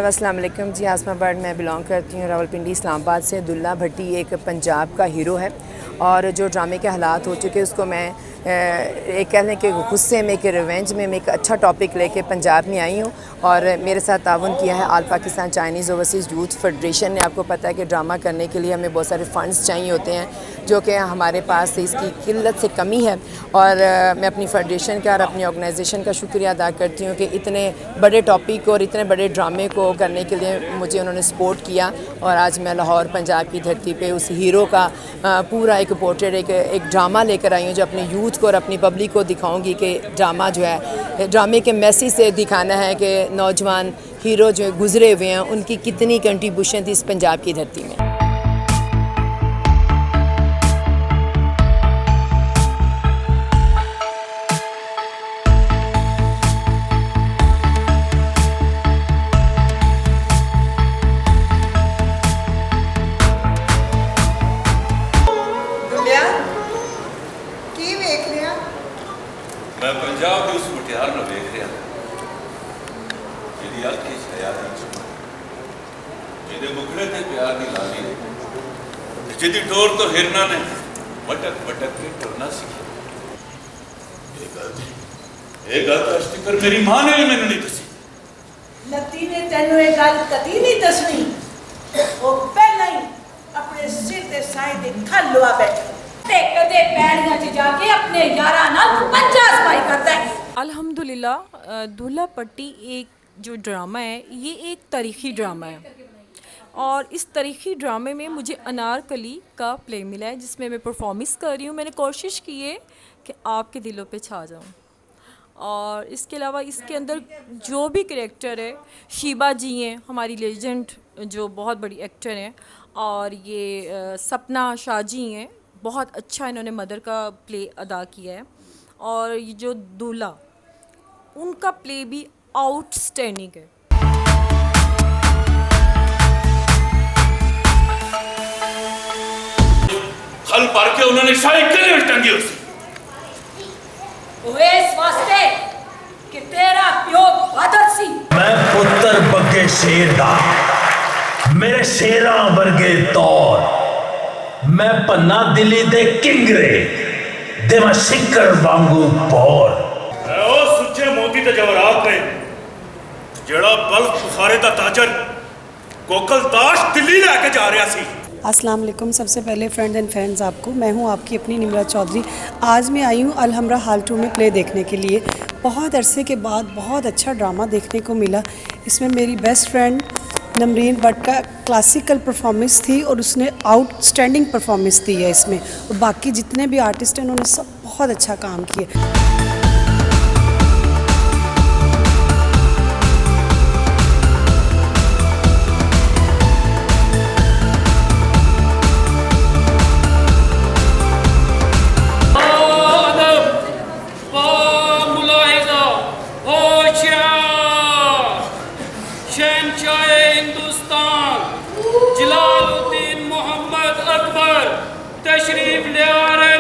अस्सलाम वालेकुम जी। आसमा बर्ड मैं बिलोंग करती हूँ रावलपिंडी इस्लामाबाद से। दुल्ला भट्टी एक पंजाब का हीरो है और जो ड्रामे के हालात हो चुके उसको मैं एक कह लें कि गुस्से में कि रिवेंज में मैं एक अच्छा टॉपिक लेके पंजाब में आई हूँ और मेरे साथ ताउन किया है all Pakistan Chinese overseas youth federation ने। आपको पता है कि ड्रामा करने के लिए हमें बहुत सारे फ़ंड्स चाहिए होते हैं जो कि हमारे पास इसकी किल्लत से कमी है और मैं अपनी फेडरेशन का और अपनी ऑर्गेनाइजेशन का शुक्रिया अदा करती हूँ कि इतने बड़े टॉपिक और इतने बड़े ड्रामे को करने के लिए मुझे उन्होंने सपोर्ट किया और आज मैं लाहौर पंजाब की धरती पे उस हीरो का पूरा एक पोर्ट्रेट एक ड्रामा लेकर आई हूँ जो अपने यूथ को और अपनी पब्लिक को दिखाऊंगी कि ड्रामा जो है ड्रामे के मैसेज से दिखाना है कि नौजवान हीरो जो गुजरे हुए हैं उनकी कितनी कंट्रीब्यूशन थी इस पंजाब की धरती में। मैं पंजाब की उस मुटियार में देख रहा जी अख हयात जिदे मुखड़े थे प्यार की लाली जिदी डोर तो हिरना ने मटक मटक के टुरना सीखी। ये गल तो अज तक मेरी मां ने भी मैनू नहीं दसी। लती ने तेनू ये गल कदी नहीं दसनी। वो पहले ही अपने सिर ते साए दे खल लवा बैठा ते कदे पैड़ियां च जाके अपने यारां नाल पंजा सफाई करदा है। अल्हम्दुलिल्लाह दुल्ला भट्टी एक जो ड्रामा है ये एक तारीख़ी ड्रामा है और इस तारीख़ी ड्रामे में मुझे अनारकली का प्ले मिला है जिसमें मैं परफॉर्मेंस कर रही हूँ। मैंने कोशिश की है कि आपके दिलों पे छा जाऊँ और इसके अलावा इसके अंदर जो भी करैक्टर है, शीबा जी हैं हमारी लेजेंड जो बहुत बड़ी एक्टर हैं और ये सपना शाह जी हैं, बहुत अच्छा इन्होंने मदर का प्ले अदा किया है और ये जो दूल्हा उनका प्ले भी आउटस्टैंडिंग है। खल भर के उन्होंने शाही किले में टंगी उसी ओए इस वास्ते कि तेरा प्यो बहादुर सी। मैं पुत्र बग्गे शेर दा मेरे शेरां वर्गे तौर मैं पन्ना दिली दे किंगरे दे मैं शिकर वांगू पौर ओ सुच्चे मोती ते जवरात ने जड़ा बल्ख बुखारे दा ताजर कोकलदाश दिल्ली लेके जा रहा सी। अस्सलाम वालेकुम। सबसे पहले फ्रेंड एंड फैंस आपको, मैं हूं आपकी अपनी निमरा चौधरी। आज मैं आई हूं अलहमरा हाल 2 में प्ले देखने के लिए। बहुत अरसे के बाद बहुत अच्छा ड्रामा देखने को मिला। इसमें मेरी बेस्ट फ्रेंड नमरीन भट्ट का क्लासिकल परफॉर्मेंस थी और उसने आउटस्टैंडिंग परफॉर्मेंस दी है इसमें और बाकी जितने भी आर्टिस्ट हैं उन्होंने सब बहुत अच्छा काम किया। तशरीफ ले आ रहे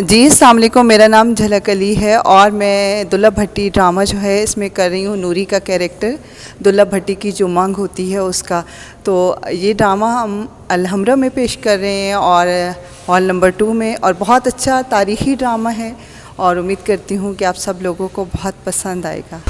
जी अस्सलाम वालेकुम। मेरा नाम झलक अली है और मैं दुल्ला भट्टी ड्रामा जो है इसमें कर रही हूँ नूरी का कैरेक्टर। दुल्ला भट्टी की जो मांग होती है उसका, तो ये ड्रामा हम अलहमरा में पेश कर रहे हैं और हॉल नंबर 2 में और बहुत अच्छा तारीख़ी ड्रामा है और उम्मीद करती हूँ कि आप सब लोगों को बहुत पसंद आएगा।